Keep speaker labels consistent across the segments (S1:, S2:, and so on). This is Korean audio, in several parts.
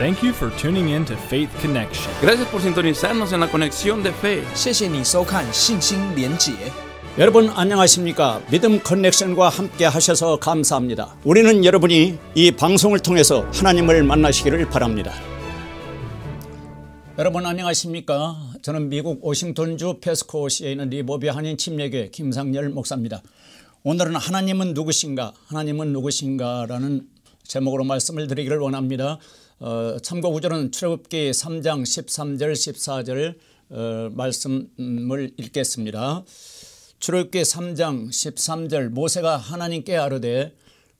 S1: Thank you for tuning in to Faith Connection.
S2: Gracias por sintonizarnos en la conexión de fe.
S3: 谢谢你收看信心连结。
S4: 여러분 안녕하십니까? 믿음 커넥션과 함께 하셔서 감사합니다. 우리는 여러분이 이 방송을 통해서 하나님을 만나시기를 바랍니다. 여러분 안녕하십니까? 저는 미국 워싱턴주 페스코시에 있는 리보비 한인 침례교회 김상열 목사입니다. 오늘은 하나님은 누구신가? 하나님은 누구신가라는 제목으로 말씀을 드리기를 원합니다. 참고 구절은 출애굽기 3장 13절 14절 말씀을 읽겠습니다. 출애굽기 3장 13절 모세가 하나님께 아뢰되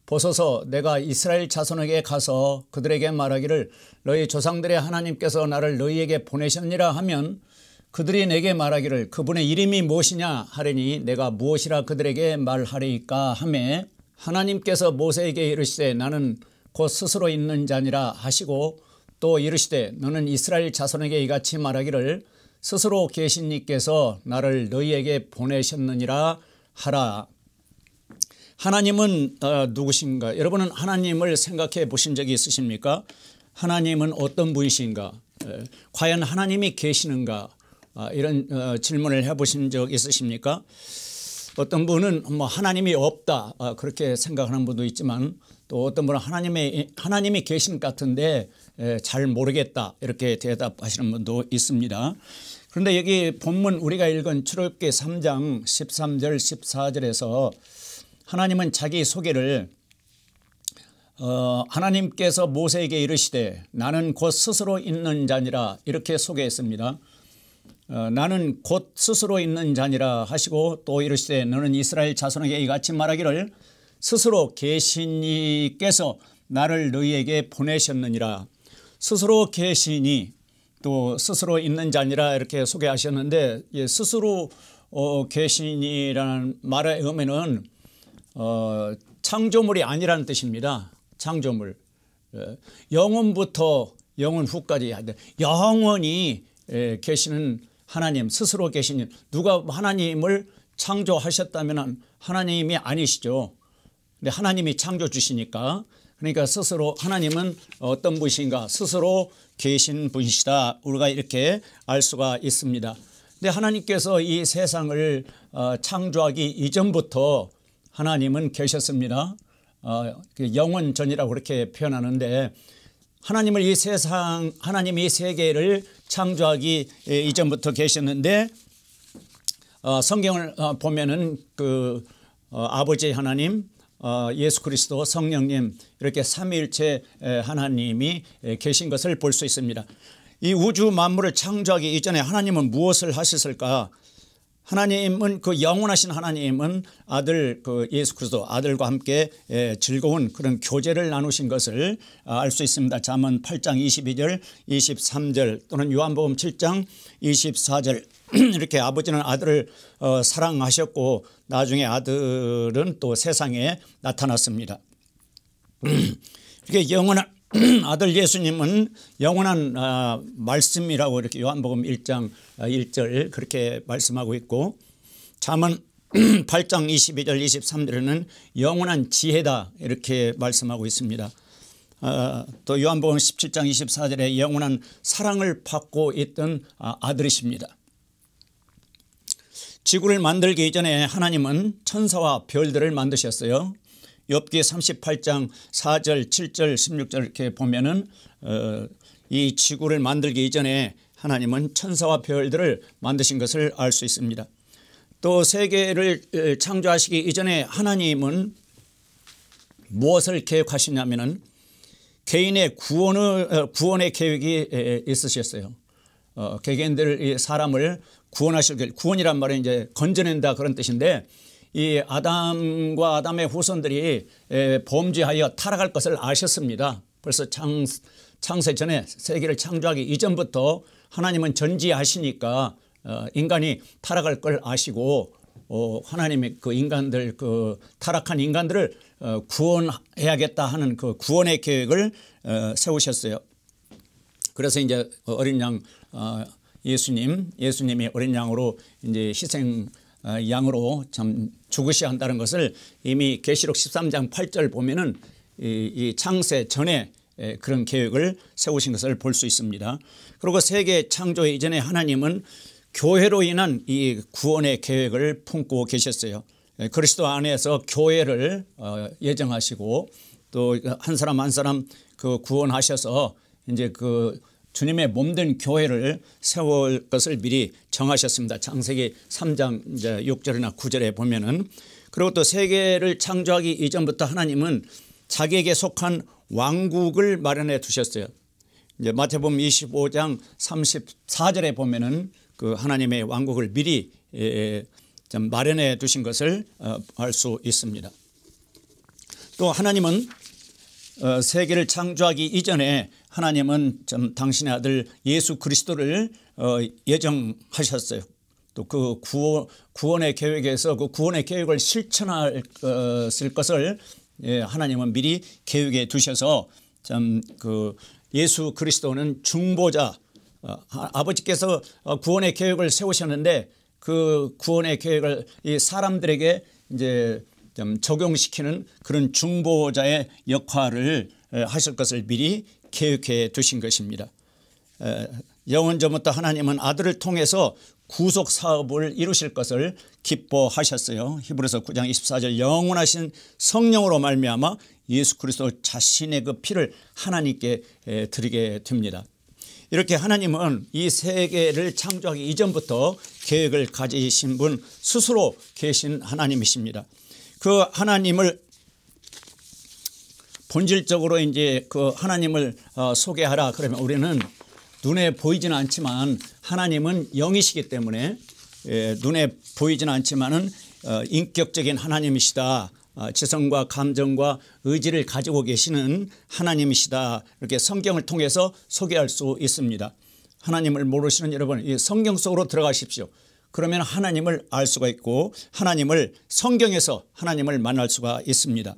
S4: 보소서 내가 이스라엘 자손에게 가서 그들에게 말하기를 너희 조상들의 하나님께서 나를 너희에게 보내셨니라 하면 그들이 내게 말하기를 그분의 이름이 무엇이냐 하리니 내가 무엇이라 그들에게 말하리이까 하매 하나님께서 모세에게 이르시되 나는 곧 스스로 있는 자니라 하시고 또 이르시되 너는 이스라엘 자손에게 이같이 말하기를 스스로 계신 이께서 나를 너희에게 보내셨느니라 하라. 하나님은 누구신가? 여러분은 하나님을 생각해 보신 적이 있으십니까? 하나님은 어떤 분이신가? 과연 하나님이 계시는가? 이런 질문을 해보신 적 있으십니까? 어떤 분은 뭐 하나님이 없다 그렇게 생각하는 분도 있지만 또 어떤 분은 하나님이 계신 것 같은데 잘 모르겠다 이렇게 대답하시는 분도 있습니다. 그런데 여기 본문 우리가 읽은 출애굽기 3장 13절 14절에서 하나님은 자기 소개를 하나님께서 모세에게 이르시되 나는 곧 스스로 있는 자니라 이렇게 소개했습니다. 나는 곧 스스로 있는 자니라 하시고 또 이르시되 너는 이스라엘 자손에게 이같이 말하기를 스스로 계신 이께서 나를 너희에게 보내셨느니라. 스스로 계시니 또 스스로 있는 자니라 이렇게 소개하셨는데 스스로 계시니라는 말의 의미는 창조물이 아니라는 뜻입니다. 창조물. 영원부터 영원 후까지 영원히 계시는 하나님 스스로 계시는 누가 하나님을 창조하셨다면 하나님이 아니시죠. 근데 하나님이 창조주시니까 그러니까 스스로 하나님은 어떤 분이신가 스스로 계신 분이시다 우리가 이렇게 알 수가 있습니다. 근데 하나님께서 이 세상을 창조하기 이전부터 하나님은 계셨습니다. 영원 전이라고 그렇게 표현하는데 하나님이 이 세계를 창조하기 이전부터 계셨는데 성경을 보면은 그 아버지 하나님 예수 그리스도 성령님 이렇게 삼위일체 하나님이 계신 것을 볼 수 있습니다. 이 우주 만물을 창조하기 이전에 하나님은 무엇을 하셨을까? 하나님은 그 영원하신 하나님은 아들 그 예수 그리스도 아들과 함께 즐거운 그런 교제를 나누신 것을 알 수 있습니다. 잠언 8장 22절 23절 또는 요한복음 7장 24절 이렇게 아버지는 아들을 사랑하셨고 나중에 아들은 또 세상에 나타났습니다. 이렇게 영원한 아들 예수님은 영원한 말씀이라고 이렇게 요한복음 1장 1절 그렇게 말씀하고 있고 잠언 8장 22절 23절에는 영원한 지혜다 이렇게 말씀하고 있습니다. 또 요한복음 17장 24절에 영원한 사랑을 받고 있던 아들이십니다. 지구를 만들기 이전에 하나님은 천사와 별들을 만드셨어요. 욥기 38장 4절 7절 16절 이렇게 보면은 이 지구를 만들기 이전에 하나님은 천사와 별들을 만드신 것을 알 수 있습니다. 또 세계를 창조하시기 이전에 하나님은 무엇을 계획하시냐면은 개인의 구원의 계획이 있으셨어요. 개개인들 사람을 구원하실 길, 구원이란 말은 이제 건져낸다 그런 뜻인데 이 아담과 아담의 후손들이 범죄하여 타락할 것을 아셨습니다. 벌써 창세 전에 세계를 창조하기 이전부터 하나님은 전지하시니까 인간이 타락할 걸 아시고 하나님의 그 인간들 그 타락한 인간들을 구원해야겠다 하는 그 구원의 계획을 세우셨어요. 그래서 이제 어린 양 예수님이 어린 양으로 이제 희생 양으로 참 죽으셔야 한다는 것을 이미 계시록 13장 8절 보면은 이 창세 전에 그런 계획을 세우신 것을 볼 수 있습니다. 그리고 세계 창조 이전에 하나님은 교회로 인한 이 구원의 계획을 품고 계셨어요. 그리스도 안에서 교회를 예정하시고 또 한 사람 한 사람 그 구원하셔서 이제 그 주님의 몸된 교회를 세울 것을 미리 정하셨습니다. 창세기 3장 이제 6절이나 9절에 보면은. 그리고 또 세계를 창조하기 이전부터 하나님은 자기에게 속한 왕국을 마련해 두셨어요. 이제 마태복음 25장 34절에 보면은 그 하나님의 왕국을 미리 좀 마련해 두신 것을 알 수 있습니다. 또 하나님은 세계를 창조하기 이전에 하나님은 좀 당신의 아들 예수 그리스도를 예정하셨어요. 또 그 구원의 계획에서 그 구원의 계획을 실천할 것을 하나님은 미리 계획에 두셔서 참 그 예수 그리스도는 중보자, 아버지께서 구원의 계획을 세우셨는데 그 구원의 계획을 이 사람들에게 이제 좀 적용시키는 그런 중보자의 역할을 하실 것을 미리 계획해 두신 것입니다. 영원전부터 하나님은 아들을 통해서 구속 사업을 이루실 것을 기뻐하셨어요. 히브리서 9장 24절 영원하신 성령으로 말미암아 예수 그리스도 자신의 그 피를 하나님께 드리게 됩니다. 이렇게 하나님은 이 세계를 창조하기 이전부터 계획을 가지신 분 스스로 계신 하나님이십니다. 그 하나님을 본질적으로 이제 그 하나님을 소개하라 그러면 우리는 눈에 보이지는 않지만 하나님은 영이시기 때문에 눈에 보이지는 않지만은 인격적인 하나님이시다. 지성과 감정과 의지를 가지고 계시는 하나님이시다. 이렇게 성경을 통해서 소개할 수 있습니다. 하나님을 모르시는 여러분, 이 성경 속으로 들어가십시오. 그러면 하나님을 알 수가 있고 하나님을 성경에서 하나님을 만날 수가 있습니다.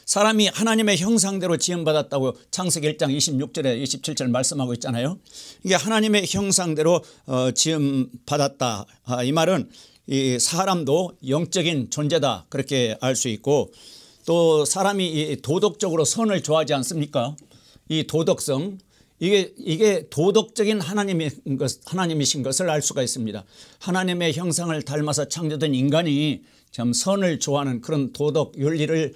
S4: 사람이 하나님의 형상대로 지음받았다고 창세기 1장 26절에 27절 말씀하고 있잖아요. 이게 하나님의 형상대로 지음받았다. 이 말은 이 사람도 영적인 존재다 그렇게 알 수 있고 또 사람이 도덕적으로 선을 좋아하지 않습니까? 이 도덕성 이게 도덕적인 하나님이신 것을 알 수가 있습니다. 하나님의 형상을 닮아서 창조된 인간이 참 선을 좋아하는 그런 도덕 윤리를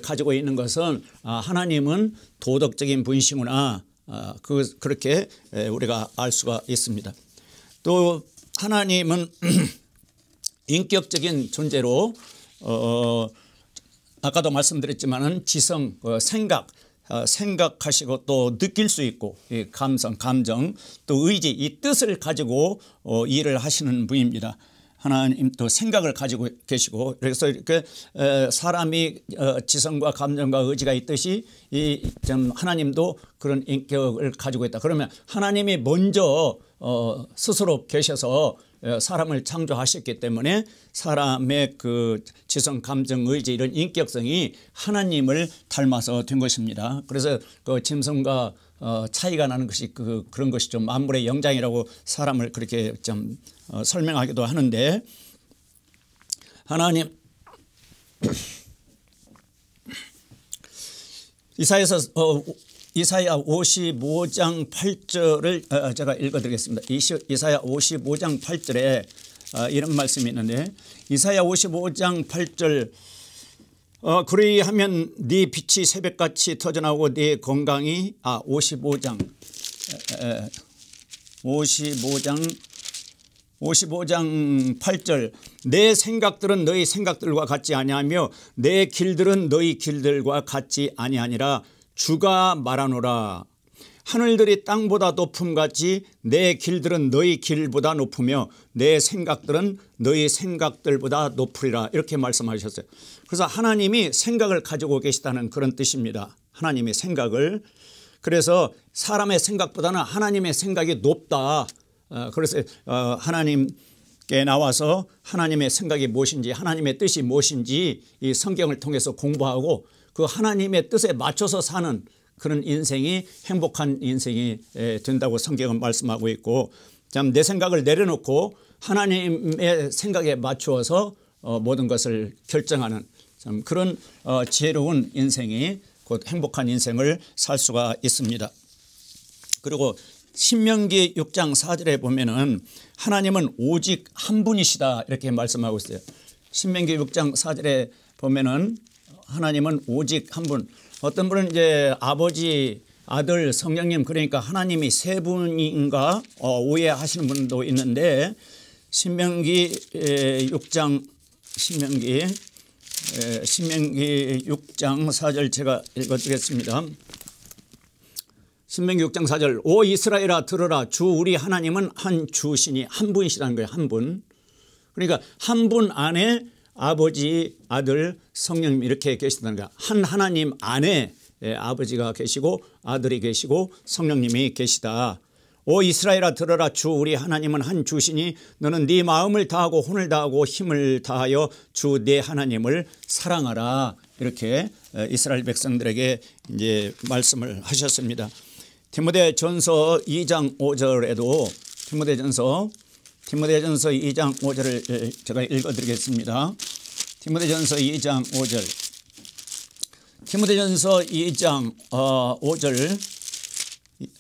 S4: 가지고 있는 것은 하나님은 도덕적인 분이시구나 그렇게 우리가 알 수가 있습니다. 또 하나님은 인격적인 존재로 아까도 말씀드렸지만은 지성, 생각하시고 또 느낄 수 있고 감성, 감정 또 의지 이 뜻을 가지고 일을 하시는 분입니다. 하나님 또 생각을 가지고 계시고 그래서 이렇게 사람이 지성과 감정과 의지가 있듯이 좀 하나님도 그런 인격을 가지고 있다. 그러면 하나님이 먼저 스스로 계셔서 사람을 창조하셨기 때문에 사람의 그 지성, 감정, 의지 이런 인격성이 하나님을 닮아서 된 것입니다. 그래서 그 짐승과 차이가 나는 것이 그런 것이 좀 만물의 영장이라고 사람을 그렇게 좀 설명하기도 하는데 하나님 이사야 55장 8절을 제가 읽어드리겠습니다. 이사야 55장 8절에 이런 말씀이 있는데 이사야 55장 8절 그리하면 네 빛이 새벽같이 터져나오고 네 건강이 55장 8절 내 생각들은 너희 생각들과 같지 아니하며 내 길들은 너희 길들과 같지 아니하니라 주가 말하노라. 하늘들이 땅보다 높음같이 내 길들은 너희 길보다 높으며 내 생각들은 너희 생각들보다 높으리라 이렇게 말씀하셨어요. 그래서 하나님이 생각을 가지고 계시다는 그런 뜻입니다. 하나님의 생각을. 그래서 사람의 생각보다는 하나님의 생각이 높다. 그래서 하나님께 나와서 하나님의 생각이 무엇인지 하나님의 뜻이 무엇인지 이 성경을 통해서 공부하고 그 하나님의 뜻에 맞춰서 사는 그런 인생이 행복한 인생이 된다고 성경은 말씀하고 있고 참 내 생각을 내려놓고 하나님의 생각에 맞추어서 모든 것을 결정하는 참 그런 지혜로운 인생이 곧 행복한 인생을 살 수가 있습니다. 그리고 신명기 6장 4절에 보면은 하나님은 오직 한 분이시다 이렇게 말씀하고 있어요. 신명기 6장 4절에 보면은 하나님은 오직 한 분. 어떤 분은 이제 아버지, 아들, 성령님 그러니까 하나님이 세 분인가 오해하시는 분도 있는데 신명기 6장 4절 제가 읽어드리겠습니다. 신명기 6장 4절 오 이스라엘아 들으라 주 우리 하나님은 한 주시니 한 분이시라는 거예요. 한 분. 그러니까 한 분 안에 아버지, 아들, 성령님 이렇게 계시다는 거야. 한 하나님 안에 아버지가 계시고 아들이 계시고 성령님이 계시다. 오 이스라엘아 들어라 주 우리 하나님은 한 주시니 너는 네 마음을 다하고 혼을 다하고 힘을 다하여 주 네 하나님을 사랑하라. 이렇게 이스라엘 백성들에게 이제 말씀을 하셨습니다. 디모데전서 2장 5절에도 디모데전서 2장 5절을 제가 읽어드리겠습니다. 디모데전서 2장 5절. 디모데전서 2장 5절.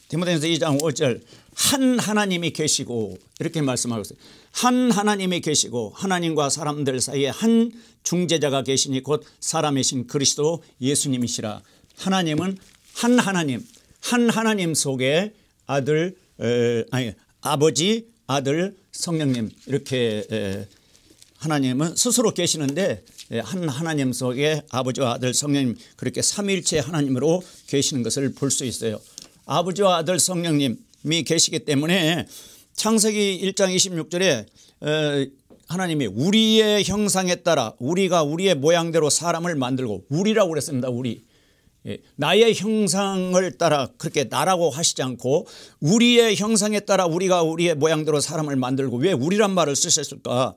S4: 디모데전서 2장 5절. 한 하나님이 계시고 이렇게 말씀하고 있어요. 한 하나님이 계시고 하나님과 사람들 사이에 한 중재자가 계시니 곧 사람이신 그리스도 예수님이시라. 하나님은 한 하나님 속에 아버지, 아들, 성령님 이렇게 하나님은 스스로 계시는데 한 하나님 속에 아버지와 아들, 성령님 그렇게 삼위일체 하나님으로 계시는 것을 볼 수 있어요. 아버지와 아들, 성령님이 계시기 때문에 창세기 1장 26절에 하나님이 우리의 형상에 따라 우리가 우리의 모양대로 사람을 만들고 우리라고 그랬습니다. 우리. 나의 형상을 따라 그렇게 나라고 하시지 않고 우리의 형상에 따라 우리가 우리의 모양대로 사람을 만들고 왜 우리란 말을 쓰셨을까?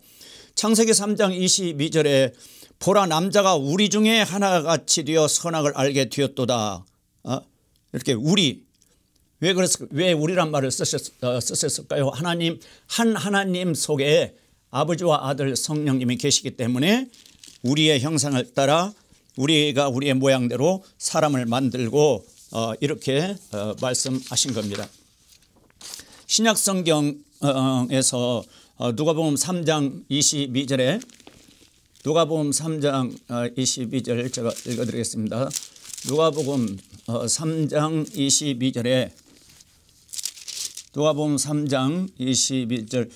S4: 창세기 3장 22절에 보라 남자가 우리 중에 하나같이 되어 선악을 알게 되었도다. 이렇게 우리. 왜 그랬을까? 왜 우리란 말을 쓰셨을까요? 한 하나님 속에 아버지와 아들 성령님이 계시기 때문에 우리의 형상을 따라 우리가 우리의 모양대로 사람을 만들고 이렇게 말씀하신 겁니다. 신약 성경에서 누가복음 3장 22절에 누가복음 3장 22절 제가 읽어드리겠습니다. 누가복음 3장 22절에 누가복음 3장 21절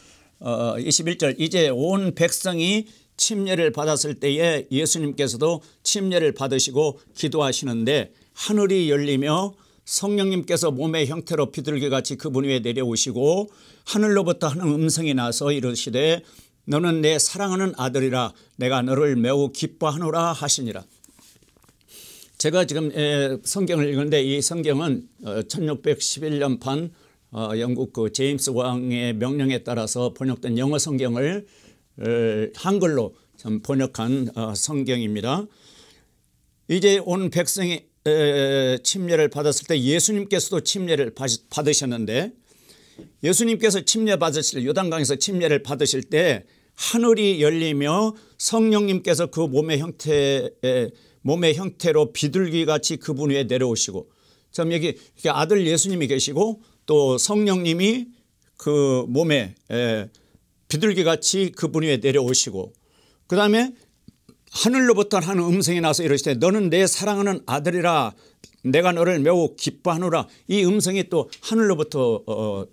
S4: 이제 온 백성이 침례를 받았을 때에 예수님께서도 침례를 받으시고 기도하시는데 하늘이 열리며 성령님께서 몸의 형태로 비둘기같이 그분 위에 내려오시고 하늘로부터 한 음성이 나서 이르시되 너는 내 사랑하는 아들이라 내가 너를 매우 기뻐하노라 하시니라. 제가 지금 성경을 읽는데 이 성경은 1611년판 영국 그 제임스 왕의 명령에 따라서 번역된 영어 성경을 한글로 번역한 성경입니다. 이제 온 백성이 침례를 받았을 때 예수님께서도 침례를 받으셨는데 예수님께서 침례 받으실 때 요단강에서 침례를 받으실 때 하늘이 열리며 성령님께서 그 몸의 형태로 비둘기같이 그분 위에 내려오시고 참 여기 아들 예수님이 계시고 또 성령님이 그 몸에 비둘기같이 그분 위에 내려오시고 그다음에 하늘로부터 한 음성이 나서 이르시되 너는 내 사랑하는 아들이라 내가 너를 매우 기뻐하노라. 이 음성이 또 하늘로부터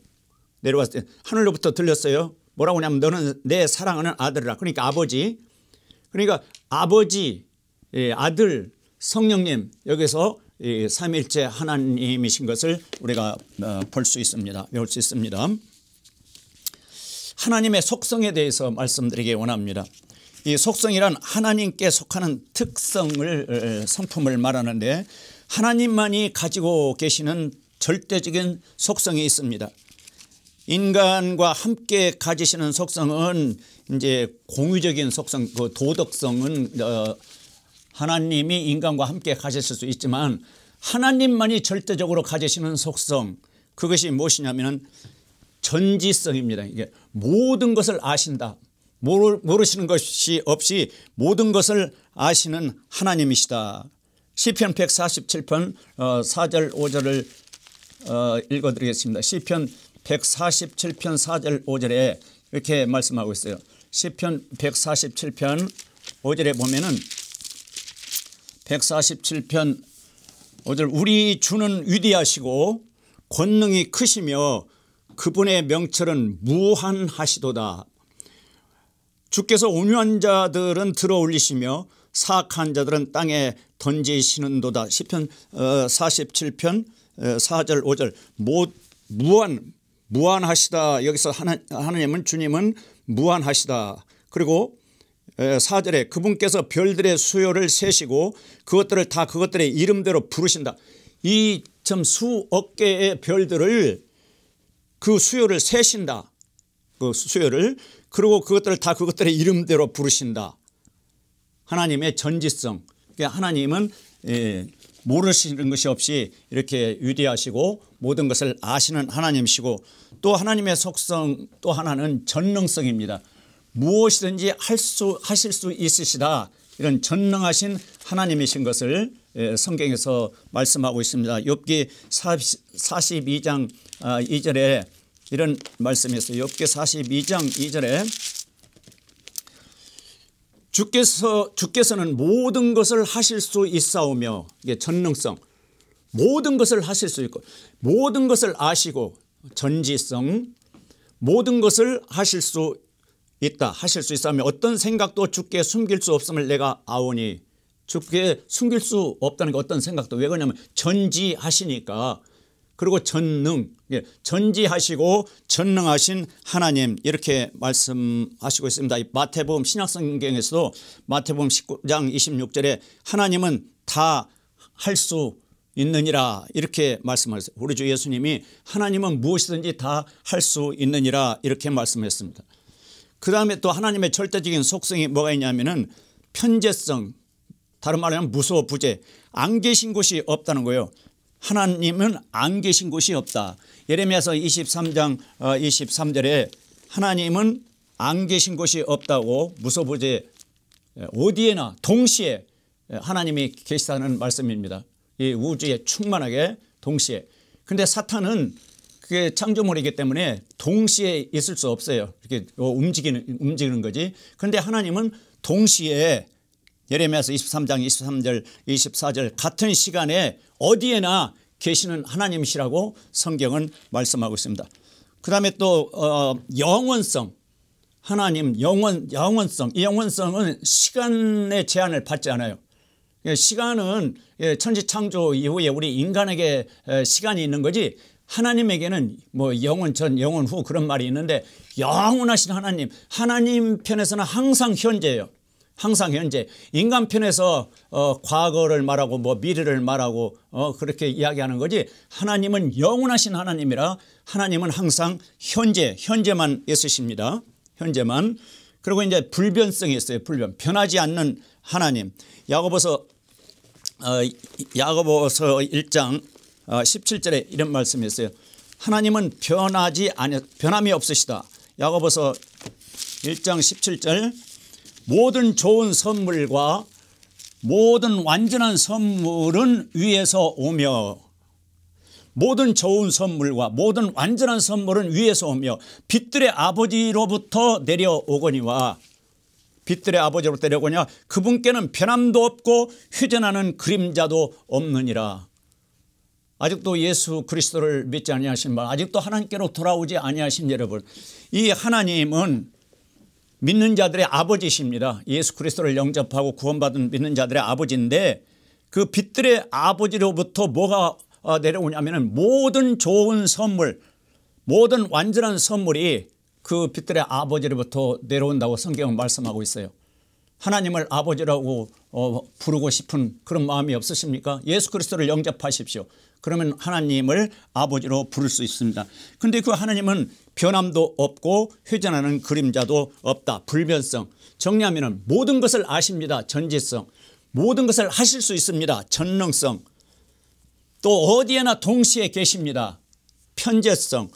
S4: 내려왔을 때 하늘로부터 들렸어요. 뭐라고 하냐면 너는 내 사랑하는 아들이라. 그러니까 아버지. 그러니까 아버지, 아들, 성령님 여기서 삼위일체 하나님이신 것을 우리가 볼 수 있습니다. 배울 수 있습니다. 하나님의 속성에 대해서 말씀드리기 원합니다. 이 속성이란 하나님께 속하는 특성을 성품을 말하는데 하나님만이 가지고 계시는 절대적인 속성이 있습니다. 인간과 함께 가지시는 속성은 이제 공유적인 속성, 그 도덕성은 하나님이 인간과 함께 가지실 수 있지만 하나님만이 절대적으로 가지시는 속성 그것이 무엇이냐면 전지성입니다. 이게 모든 것을 아신다. 모르시는 것이 없이 모든 것을 아시는 하나님이시다. 시편 147편 4절 5절을 읽어드리겠습니다. 시편 147편 4절 5절에 이렇게 말씀하고 있어요. 시편 147편 5절에 보면은 147편 5절 우리 주는 위대하시고 권능이 크시며 그분의 명철은 무한하시도다. 주께서 온유한 자들은 들어올리시며 사악한 자들은 땅에 던지시는도다. 시편 47편 4절 5절 무한하시다. 여기서 하나님은 주님은 무한하시다. 그리고 4절에 그분께서 별들의 수요를 세시고 그것들을 다 그것들의 이름대로 부르신다. 이 참 수억 개의 별들을 그 수요를 세신다. 그 수요를 그리고 그것들을 다 그것들의 이름대로 부르신다. 하나님의 전지성. 그러니까 하나님은 모르시는 것이 없이 이렇게 위대하시고 모든 것을 아시는 하나님이시고 또 하나님의 속성 또 하나는 전능성입니다. 무엇이든지 하실 수 있으시다. 이런 전능하신 하나님이신 것을 성경에서 말씀하고 있습니다. 욥기 42장 2절에 이런 말씀이 있어요. 욥기 42장 2절에 주께서는 모든 것을 하실 수 있사오며 이게 전능성 모든 것을 하실 수 있고 모든 것을 아시고 전지성 모든 것을 하실 수 있다. 하실 수 있사오며 어떤 생각도 주께 숨길 수 없음을 내가 아오니 주께 숨길 수 없다는 게 어떤 생각도 왜 그러냐면 전지하시니까 그리고 전능 전지하시고 전능하신 하나님 이렇게 말씀하시고 있습니다. 마태복음 신약성경에서도 마태복음 19장 26절에 하나님은 다 할 수 있느니라 이렇게 말씀하셨어요. 우리 주 예수님이 하나님은 무엇이든지 다 할 수 있느니라 이렇게 말씀했습니다. 그 다음에 또 하나님의 절대적인 속성이 뭐가 있냐면은 편재성 다른 말로 하면 무소부재 안 계신 곳이 없다는 거예요. 하나님은 안 계신 곳이 없다. 예레미야서 23장 23절에 하나님은 안 계신 곳이 없다고 무소부재 어디에나 동시에 하나님이 계시다는 말씀입니다. 이 우주에 충만하게 동시에. 그런데 사탄은 그게 창조물이기 때문에 동시에 있을 수 없어요. 이렇게 움직이는 거지. 그런데 하나님은 동시에 예레미야서 23장 23절 24절 같은 시간에 어디에나 계시는 하나님이시라고 성경은 말씀하고 있습니다. 그다음에 또 영원성 하나님 영원성 이 영원성은 시간의 제한을 받지 않아요. 시간은 천지 창조 이후에 우리 인간에게 시간이 있는 거지 하나님에게는 뭐 영원 전 영원 후 그런 말이 있는데 영원하신 하나님 편에서는 항상 현재예요. 항상 현재. 인간 편에서 과거를 말하고 뭐 미래를 말하고 그렇게 이야기하는 거지 하나님은 영원하신 하나님이라 하나님은 항상 현재만 있으십니다. 현재만. 그리고 이제 불변성이 있어요. 변하지 않는 하나님. 야고보서 1장 17절에 이런 말씀이 있어요. 하나님은 변함이 없으시다. 야고보서 1장 17절 모든 좋은 선물과 모든 완전한 선물은 위에서 오며 모든 좋은 선물과 모든 완전한 선물은 위에서 오며 빛들의 아버지로부터 내려오거니와 빛들의 아버지로부터 내려오거니와 그분께는 변함도 없고 휴전하는 그림자도 없느니라. 아직도 예수 그리스도를 믿지 아니하신 분 아직도 하나님께로 돌아오지 아니하신 여러분 이 하나님은 믿는 자들의 아버지십니다. 예수 그리스도를 영접하고 구원받은 믿는 자들의 아버지인데 그 빛들의 아버지로부터 뭐가 내려오냐면 모든 좋은 선물 모든 완전한 선물이 그 빛들의 아버지로부터 내려온다고 성경은 말씀하고 있어요. 하나님을 아버지라고 부르고 싶은 그런 마음이 없으십니까? 예수 그리스도를 영접하십시오. 그러면 하나님을 아버지로 부를 수 있습니다. 그런데 그 하나님은 변함도 없고 회전하는 그림자도 없다. 불변성. 정리하면 모든 것을 아십니다. 전지성. 모든 것을 하실 수 있습니다. 전능성. 또 어디에나 동시에 계십니다. 편재성.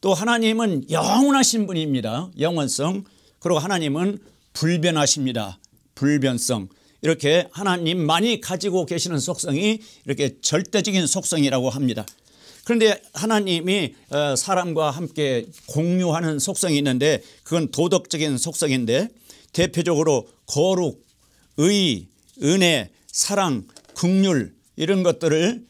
S4: 또 하나님은 영원하신 분입니다. 영원성. 그리고 하나님은 불변하십니다. 불변성. 이렇게 하나님만이 가지고 계시는 속성이 이렇게 절대적인 속성이라고 합니다. 그런데 하나님이 사람과 함께 공유하는 속성이 있는데 그건 도덕적인 속성인데 대표적으로 거룩, 의, 은혜, 사랑, 긍휼 이런 것들을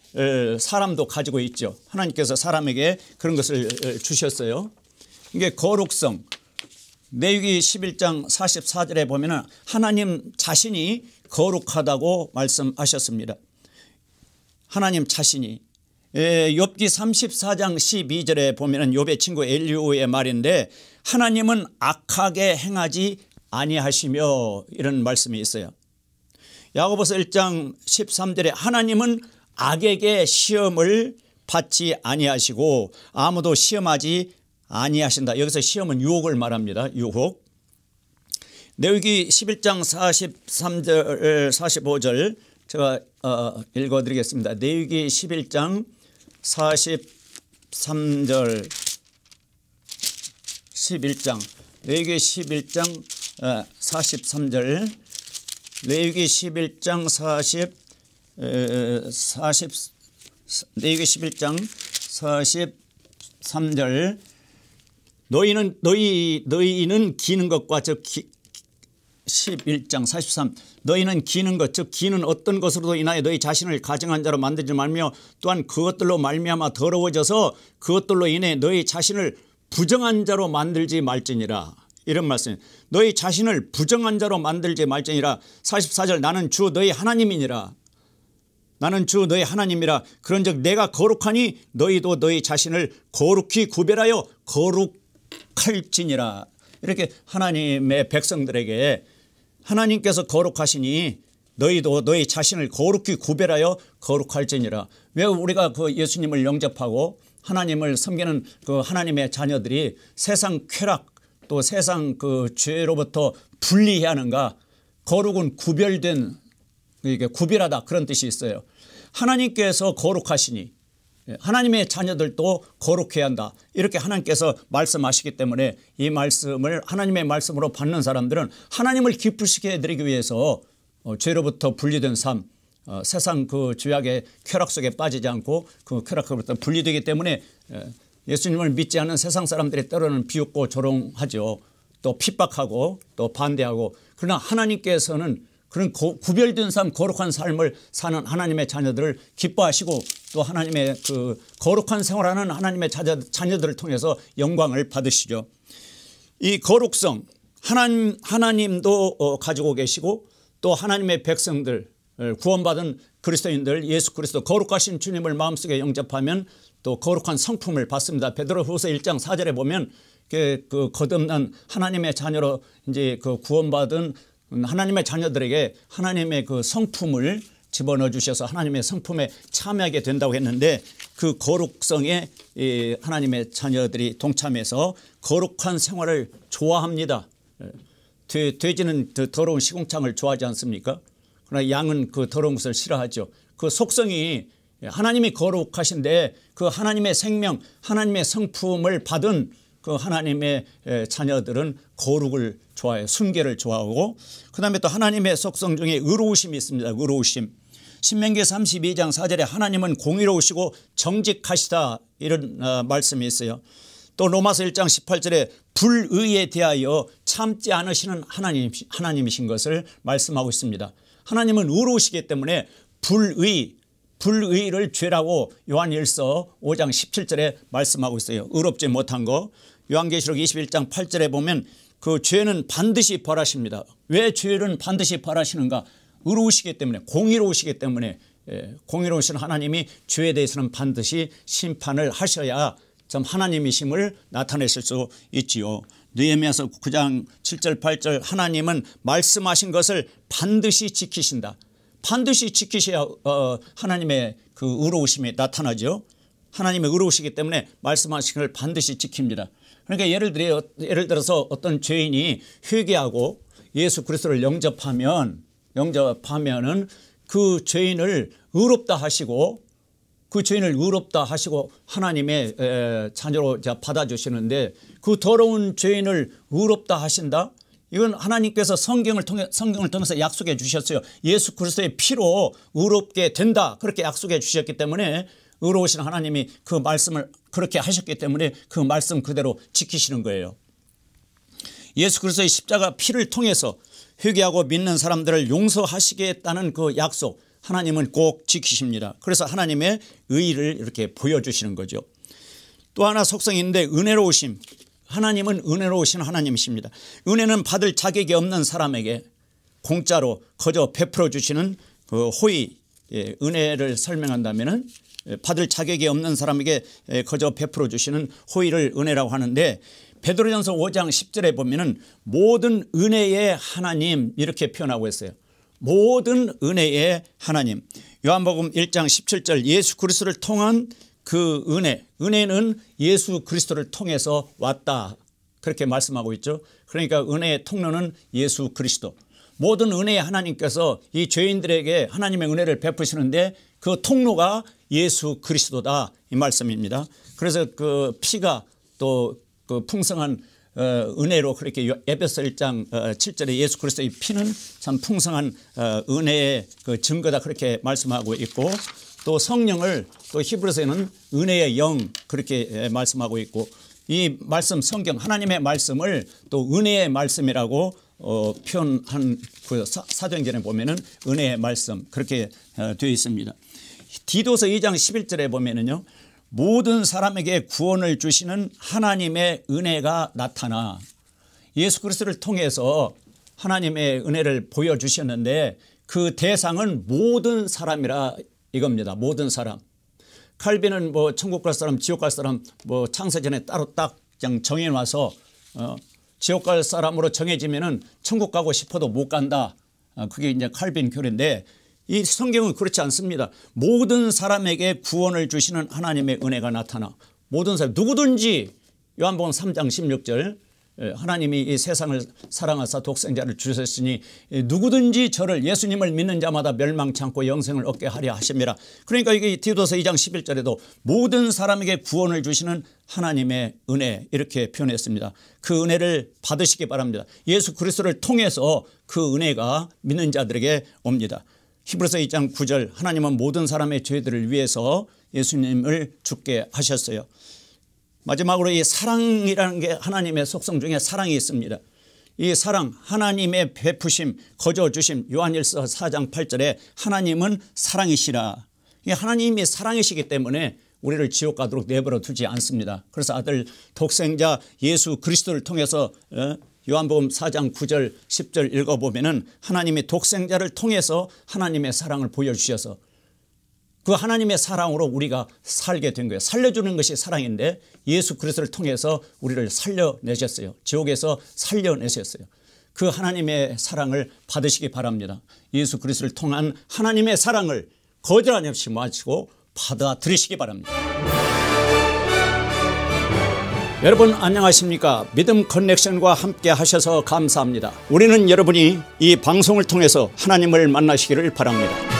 S4: 사람도 가지고 있죠. 하나님께서 사람에게 그런 것을 주셨어요. 이게 거룩성. 레위기 11장 44절에 보면 하나님 자신이 거룩하다고 말씀하셨습니다. 하나님 자신이. 욥기 34장 12절에 보면 욥의 친구 엘리후의 말인데 하나님은 악하게 행하지 아니하시며 이런 말씀이 있어요. 야고보서 1장 13절에 하나님은 악에게 시험을 받지 아니하시고 아무도 시험하지 아니하신다. 여기서 시험은 유혹을 말합니다. 유혹. 레위기 11장 43절 45절 제가 읽어드리겠습니다. 레위기 11장 43절 11장 레위기 11장 43절 레위기 11장 레위기 11장 43절 너희는 기는 것과 즉 11장 43 너희는 기는 것 즉 기는 어떤 것으로도 인하여 너희 자신을 가증한 자로 만들지 말며 또한 그것들로 말미암아 더러워져서 그것들로 인해 너희 자신을 부정한 자로 만들지 말지니라. 이런 말씀. 너희 자신을 부정한 자로 만들지 말지니라. 44절 나는 주 너희 하나님이니라. 나는 주 너희 하나님이라. 그런즉 내가 거룩하니 너희도 너희 자신을 거룩히 구별하여 거룩할지니라. 이렇게 하나님의 백성들에게 하나님께서 거룩하시니 너희도 너희 자신을 거룩히 구별하여 거룩할지니라. 왜 우리가 그 예수님을 영접하고 하나님을 섬기는 그 하나님의 자녀들이 세상 쾌락 또 세상 그 죄로부터 분리해야 하는가? 거룩은 구별된 이게 구별하다 그런 뜻이 있어요. 하나님께서 거룩하시니 하나님의 자녀들도 거룩해야 한다. 이렇게 하나님께서 말씀하시기 때문에 이 말씀을 하나님의 말씀으로 받는 사람들은 하나님을 기쁘시게 해드리기 위해서 죄로부터 분리된 삶 세상 그 죄악의 쾌락 속에 빠지지 않고 그 쾌락으로부터 분리되기 때문에 예수님을 믿지 않는 세상 사람들이 때로는 비웃고 조롱하죠. 또 핍박하고 또 반대하고 그러나 하나님께서는 그런 구별된 삶 거룩한 삶을 사는 하나님의 자녀들을 기뻐하시고 또 하나님의 그 거룩한 생활하는 하나님의 자녀들을 통해서 영광을 받으시죠. 이 거룩성 하나님도 가지고 계시고 또 하나님의 백성들 구원받은 그리스도인들 예수 그리스도 거룩하신 주님을 마음속에 영접하면 또 거룩한 성품을 받습니다. 베드로후서 1장 4절에 보면 그 거듭난 하나님의 자녀로 이제 그 구원받은 하나님의 자녀들에게 하나님의 그 성품을 집어넣어 주셔서 하나님의 성품에 참여하게 된다고 했는데 그 거룩성에 하나님의 자녀들이 동참해서 거룩한 생활을 좋아합니다. 돼지는 더러운 시궁창을 좋아하지 않습니까? 그러나 양은 그 더러운 것을 싫어하죠. 그 속성이 하나님이 거룩하신데 그 하나님의 생명 하나님의 성품을 받은 그 하나님의 자녀들은 거룩을 좋아해요. 순결을 좋아하고 그다음에 또 하나님의 속성 중에 의로우심이 있습니다. 의로우심. 신명기 32장 4절에 하나님은 공의로우시고 정직하시다 이런 말씀이 있어요. 또 로마서 1장 18절에 불의에 대하여 참지 않으시는 하나님이신 것을 말씀하고 있습니다. 하나님은 의로우시기 때문에 불의를 죄라고 요한일서 5장 17절에 말씀하고 있어요. 의롭지 못한 거. 요한계시록 21장 8절에 보면 그 죄는 반드시 벌하십니다. 왜 죄는 반드시 벌하시는가? 의로우시기 때문에 공의로우시기 때문에 공의로우신 하나님이 죄에 대해서는 반드시 심판을 하셔야 좀 하나님이심을 나타내실 수 있지요. 느헤미야서 9장 7절 8절 하나님은 말씀하신 것을 반드시 지키신다. 반드시 지키셔야 하나님의 그 의로우심이 나타나죠. 하나님의 의로우시기 때문에 말씀하신 걸 반드시 지킵니다. 그러니까 예를 들어서 어떤 죄인이 회개하고 예수 그리스도를 영접하면은 그 죄인을 의롭다 하시고 하나님의 자녀로 받아주시는데 그 더러운 죄인을 의롭다 하신다. 이건 하나님께서 성경을 통해서 약속해 주셨어요. 예수 그리스도의 피로 의롭게 된다. 그렇게 약속해 주셨기 때문에 의로우신 하나님이 그 말씀을 그렇게 하셨기 때문에 그 말씀 그대로 지키시는 거예요. 예수 그리스도의 십자가 피를 통해서 회개하고 믿는 사람들을 용서하시겠다는 그 약속 하나님은 꼭 지키십니다. 그래서 하나님의 의의를 이렇게 보여주시는 거죠. 또 하나 속성이 있는데 은혜로우심. 하나님은 은혜로우신 하나님이십니다. 은혜는 받을 자격이 없는 사람에게 공짜로 거저 베풀어 주시는 그 호의, 은혜를 설명한다면은 받을 자격이 없는 사람에게 거저 베풀어 주시는 호의를 은혜라고 하는데 베드로전서 5장 10절에 보면은 모든 은혜의 하나님 이렇게 표현하고 있어요. 모든 은혜의 하나님. 요한복음 1장 17절 예수 그리스도를 통한 그 은혜는 예수 그리스도를 통해서 왔다. 그렇게 말씀하고 있죠. 그러니까 은혜의 통로는 예수 그리스도. 모든 은혜의 하나님께서 이 죄인들에게 하나님의 은혜를 베푸시는데 그 통로가 예수 그리스도다. 이 말씀입니다. 그래서 그 피가 또 그 풍성한 은혜로 그렇게 에베소 1장 7절에 예수 그리스도의 피는 참 풍성한 은혜의 그 증거다. 그렇게 말씀하고 있고 또 성령을 또 히브리서에는 은혜의 영 그렇게 말씀하고 있고 이 말씀 성경 하나님의 말씀을 또 은혜의 말씀이라고 표현한 그 사도행전에 보면은 은혜의 말씀 그렇게 되어 있습니다. 디도서 2장 11절에 보면은요. 모든 사람에게 구원을 주시는 하나님의 은혜가 나타나 예수 그리스도를 통해서 하나님의 은혜를 보여주셨는데 그 대상은 모든 사람이라 이겁니다. 모든 사람. 칼빈은 뭐 천국 갈 사람 지옥 갈 사람 뭐 창세전에 따로 딱 그냥 정해놔서 지옥 갈 사람으로 정해지면은 천국 가고 싶어도 못 간다. 그게 이제 칼빈 교리인데 이 성경은 그렇지 않습니다. 모든 사람에게 구원을 주시는 하나님의 은혜가 나타나 모든 사람 누구든지 요한복음 3장 16절 하나님이 이 세상을 사랑하사 독생자를 주셨으니 누구든지 저를 예수님을 믿는 자마다 멸망치 않고 영생을 얻게 하려 하십니다. 그러니까 이게 디도서 2장 11절에도 모든 사람에게 구원을 주시는 하나님의 은혜 이렇게 표현했습니다. 그 은혜를 받으시기 바랍니다. 예수 그리스도를 통해서 그 은혜가 믿는 자들에게 옵니다. 히브리서 2장 9절 하나님은 모든 사람의 죄들을 위해서 예수님을 죽게 하셨어요. 마지막으로 이 사랑이라는 게 하나님의 속성 중에 사랑이 있습니다. 이 사랑 하나님의 베푸심 거저 주심 요한일서 4장 8절에 하나님은 사랑이시라. 하나님이 사랑이시기 때문에 우리를 지옥 가도록 내버려 두지 않습니다. 그래서 아들 독생자 예수 그리스도를 통해서 요한복음 4장 9절 10절 읽어보면은 하나님이 독생자를 통해서 하나님의 사랑을 보여주셔서 그 하나님의 사랑으로 우리가 살게 된 거예요. 살려주는 것이 사랑인데 예수 그리스도를 통해서 우리를 살려내셨어요. 지옥에서 살려내셨어요. 그 하나님의 사랑을 받으시기 바랍니다. 예수 그리스도를 통한 하나님의 사랑을 거절하지 없이 마치고 받아들이시기 바랍니다. 여러분 안녕하십니까? 믿음 커넥션과 함께 하셔서 감사합니다. 우리는 여러분이 이 방송을 통해서 하나님을 만나시기를 바랍니다.